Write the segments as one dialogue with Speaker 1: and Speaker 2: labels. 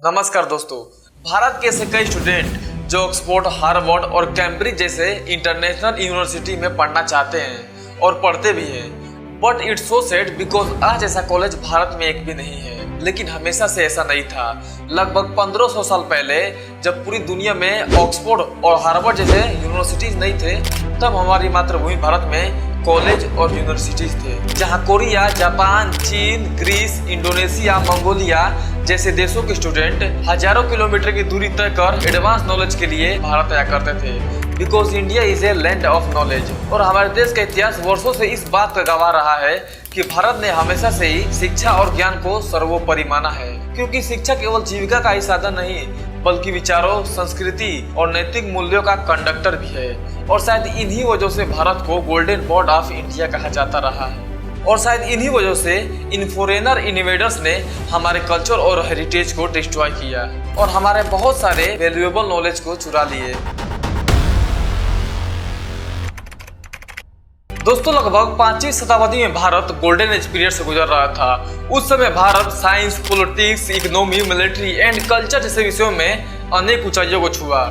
Speaker 1: नमस्कार दोस्तों। भारत के ऐसे कई स्टूडेंट जो ऑक्सफोर्ड, हार्वर्ड और कैम्ब्रिज जैसे इंटरनेशनल यूनिवर्सिटी में पढ़ना चाहते हैं और पढ़ते भी हैं, but it's so sad because आज ऐसा कॉलेज भारत में एक भी नहीं है। लेकिन हमेशा से ऐसा नहीं था। लगभग 1500 साल पहले जब पूरी दुनिया में ऑक्सफोर्ड और हार्वर्ड जैसे यूनिवर्सिटीज नहीं थे, तब हमारी मातृभूमि भारत में कॉलेज और यूनिवर्सिटीज थे, जहां कोरिया, जापान, चीन, ग्रीस, इंडोनेशिया, मंगोलिया जैसे देशों के स्टूडेंट हजारों किलोमीटर की दूरी तय कर एडवांस नॉलेज के लिए भारत आया करते थे। Because India is a land of knowledge. और हमारे देश का इतिहास वर्षों से इस बात का गवाह रहा है कि भारत ने हमेशा से ही शिक्षा और ज्ञान को सर्वोपरि माना है, क्योंकि शिक्षा केवल जीविका का ही साधन नहीं बल्कि विचारों, संस्कृति और नैतिक मूल्यों का कंडक्टर भी है। और शायद इन्हीं वजह से भारत को गोल्डन बर्ड ऑफ इंडिया कहा जाता रहा है। और शायद इन्हीं वजह से इन फॉरेनर इन्वेडर्स ने हमारे कल्चर और हेरिटेज को डिस्ट्रॉय किया और हमारे बहुत सारे वैल्यूएबल नॉलेज को चुरा लिए। दोस्तों, लगभग 5वीं शताब्दी में भारत गोल्डन एज पीरियड से गुजर रहा था। उस समय Bharat science, politics, economy, military and culture जैसे विषयों में अनेक ऊंचाइयों को छुआ।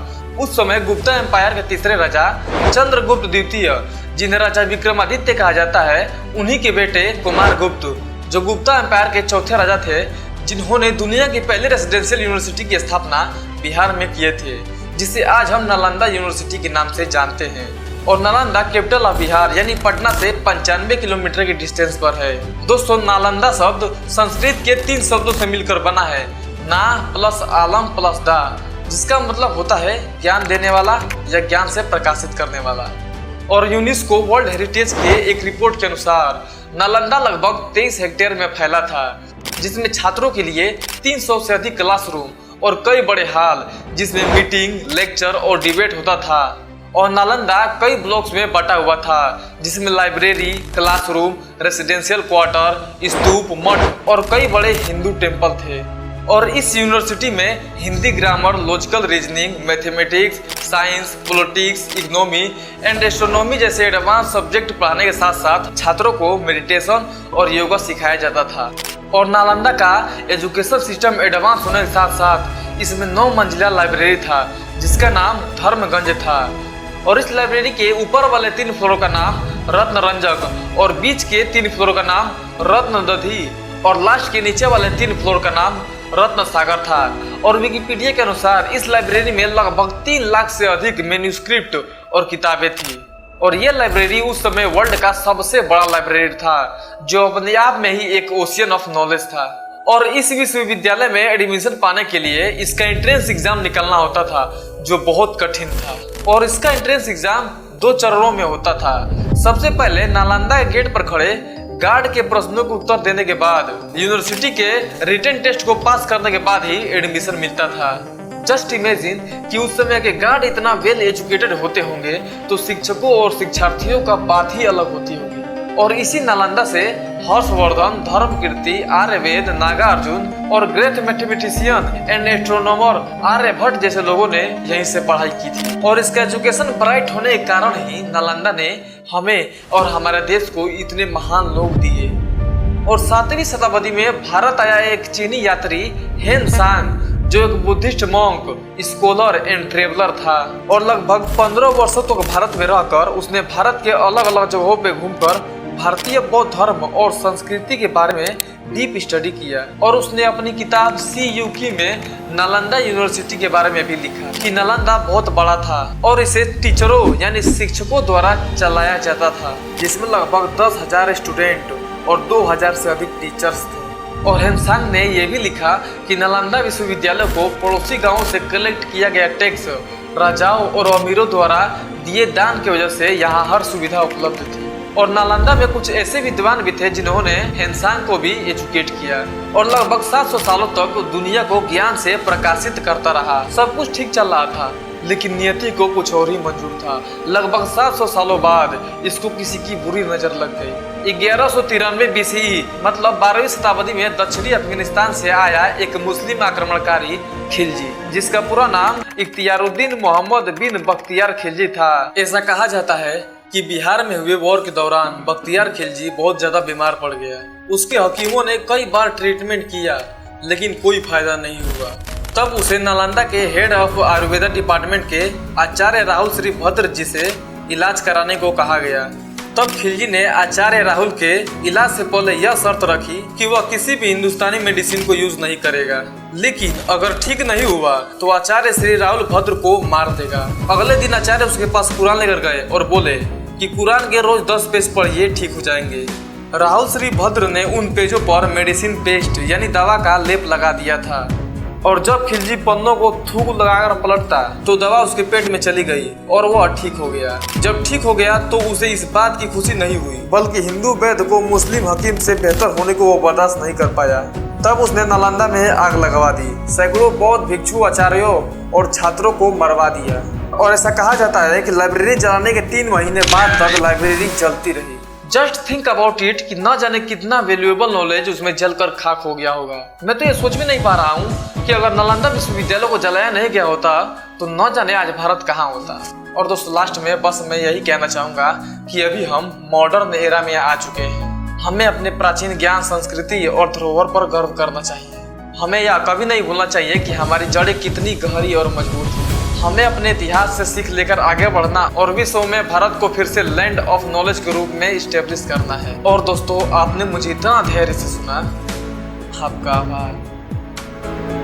Speaker 1: उस समय गुप्ता एम्पायर के तीसरे राजा चंद्रगुप्त द्वितीय, जिन्हें राजा विक्रमादित्य कहा जाता है, उन्हीं के बेटे कुमारगुप्त, जो गुप्ता एम्पायर के चौथे राजा थे, जिन्होंने दुनिया की पहली रेसिडेंशियल यूनिवर्सिटी की स्थापना बिहार में किए थे, जिसे आज हम नालंदा यूनिवर्सिटी के नाम से जानते हैं। और नालंदा कैपिटल ऑफ बिहार यानी पटना से 95 किलोमीटर की डिस्टेंस पर है। दोस्तों, नालंदा शब्द संस्कृत के 3 शब्दों से मिलकर बना है, ना प्लस आलम प्लस दा, जिसका मतलब होता है ज्ञान देने वाला या ज्ञान से प्रकाशित करने वाला। और यूनेस्को वर्ल्ड हेरिटेज के एक रिपोर्ट के अनुसार नालंदा लगभग 23 हेक्टेयर में फैला था, जिसमें छात्रों के लिए 300 से अधिक क्लासरूम और कई बड़े हॉल जिसमें मीटिंग, लेक्चर और डिबेट होता था। और नालंदा कई ब्लॉक्स में बटा हुआ था, जिसमें लाइब्रेरी, क्लासरूम, रेसिडेंशियल क्वार्टर, स्तूप, मठ और कई बड़े हिंदू टेम्पल थे। और इस यूनिवर्सिटी में Hindi grammar, logical reasoning, mathematics, science, politics, economy and astronomy जैसे एडवांस सब्जेक्ट पढ़ाने के साथ साथ छात्रों को मेडिटेशन और योगा सिखाया जाता था। और नालंदा का एजुकेशन सिस्टम एडवांस होने के साथ साथ इसमें 9 मंजिला लाइब्रेरी था, जिसका नाम धर्मगंज था। और इस लाइब्रेरी के ऊपर वाले 3 फ्लोर का नाम रत्न रंजक और बीच के 3 फ्लोर का नाम रत्न दधी और लास्ट के नीचे वाले 3 फ्लोर का नाम रत्न सागर था। और विकिपीडिया के अनुसार इस लाइब्रेरी में लगभग 3 लाख से अधिक मैन्युस्क्रिप्ट और किताबें थी। और ये लाइब्रेरी उस समय वर्ल्ड का सबसे बड़ा लाइब्रेरी था, जो अपने आप में ही एक ओशियन ऑफ नॉलेज था। और इस विश्वविद्यालय में एडमिशन पाने के लिए इसका एंट्रेंस एग्जाम निकलना होता था, जो बहुत कठिन था। और इसका एंट्रेंस एग्जाम 2 चरणों में होता था। सबसे पहले नालंदा के गेट पर खड़े गार्ड के प्रश्नों को उत्तर देने के बाद यूनिवर्सिटी के रिटन टेस्ट को पास करने के बाद ही एडमिशन मिलता था। जस्ट इमेजिन कि उस समय के गार्ड इतना वेल एजुकेटेड होते होंगे तो शिक्षकों और शिक्षार्थियों का बात ही अलग होती होगी। और इसी नालंदा से हर्षवर्धन, धर्मकीर्ति, आर्यवेद, नागार्जुन और great mathematician and astronomer Aryabhatta जैसे लोगों ने यहीं से पढ़ाई की थी। और इसका एजुकेशन ब्राइट होने के कारण ही नालंदा ने हमें और हमारे देश को इतने महान लोग दिए। और 7वीं शताब्दी में भारत आया एक चीनी यात्री हेन सांग, जो एक Buddhist monk, scholar and traveller था। और लगभग 15 वर्षों तक भारत में रहकर उसने भारत के अलग अलग जगहों पे घूमकर भारतीय बौद्ध धर्म और संस्कृति के बारे में डीप स्टडी किया। और उसने अपनी किताब सी यूकी में नालंदा यूनिवर्सिटी के बारे में भी लिखा कि नालंदा बहुत बड़ा था और इसे टीचरों यानी शिक्षकों द्वारा चलाया जाता था, जिसमें लगभग 10,000 स्टूडेंट और 2,000 से अधिक टीचर्स थे। और हेनसांग ने यह भी लिखा कि नालंदा विश्वविद्यालय को पड़ोसी गांवों से कलेक्ट किया गया टैक्स, राजाओं और अमीरों द्वारा दिए दान की वजह से यहाँ हर सुविधा उपलब्ध थी। और नालंदा में कुछ ऐसे विद्वान भी थे जिन्होंने हेनसांग को भी एजुकेट किया और लगभग 700 सालों तक दुनिया को ज्ञान से प्रकाशित करता रहा। सब कुछ ठीक चल रहा था, लेकिन नियति को कुछ और ही मंजूर था। लगभग 700 सालों बाद इसको किसी की बुरी नजर लग गई। 1193 BCE मतलब 12वीं शताब्दी में दक्षिणी अफगानिस्तान से आया एक मुस्लिम आक्रमणकारी खिलजी, जिसका पूरा नाम इख्तियारुद्दीन मोहम्मद बिन बख्तियार खिलजी था। ऐसा कहा जाता है कि बिहार में हुए वॉर के दौरान बख्तियार खिलजी बहुत ज्यादा बीमार पड़ गया। उसके हकीमों ने कई बार ट्रीटमेंट किया, लेकिन कोई फायदा नहीं हुआ। तब उसे नालंदा के हेड ऑफ आयुर्वेदा डिपार्टमेंट के आचार्य राहुल श्रीभद्र जी से इलाज कराने को कहा गया। तब खिलजी ने आचार्य राहुल के इलाज से पहले यह शर्त रखी कि वह किसी भी हिंदुस्तानी मेडिसिन को यूज नहीं करेगा, लेकिन अगर ठीक नहीं हुआ तो आचार्य श्री राहुल भद्र को मार देगा। अगले दिन आचार्य उसके पास कुरान लेकर गए और बोले कि कुरान के रोज 10 पेज पढ़िए, ठीक हो जाएंगे। राहुल श्री भद्र ने उन पेजों पर मेडिसिन पेस्ट यानी दवा का लेप लगा दिया था और जब खिलजी पन्नों को थूक लगाकर पलटता तो दवा उसके पेट में चली गई और वह ठीक हो गया। जब ठीक हो गया तो उसे इस बात की खुशी नहीं हुई, बल्कि हिंदू वैद्य को मुस्लिम हकीम से बेहतर होने को वो बर्दाश्त नहीं कर पाया। तब उसने नालंदा में आग लगवा दी, सैकड़ों बौद्ध भिक्षु आचार्यों और छात्रों को मरवा दिया और ऐसा कहा जाता है कि लाइब्रेरी जलाने के 3 महीने बाद तक लाइब्रेरी जलती रही। जस्ट थिंक अबाउट इट कि न जाने कितना वैल्यूएबल नॉलेज उसमें जलकर खाक हो गया होगा। मैं तो ये सोच भी नहीं पा रहा हूँ कि अगर नालंदा विश्वविद्यालय को जलाया नहीं गया होता तो न जाने आज भारत कहाँ होता। और दोस्तों लास्ट में बस मैं यही कहना चाहूँगा कि अभी हम मॉडर्न एरा में आ चुके हैं। हमें अपने प्राचीन ज्ञान, संस्कृति और धरोहर पर गर्व करना चाहिए। हमें यह कभी नहीं भूलना चाहिए कि हमारी जड़ें कितनी गहरी और मजबूत हैं। हमें अपने इतिहास से सीख लेकर आगे बढ़ना और विश्व में भारत को फिर से लैंड ऑफ नॉलेज के रूप में इस्टेब्लिश करना है। और दोस्तों आपने मुझे इतना धैर्य से सुना, आपका आभार।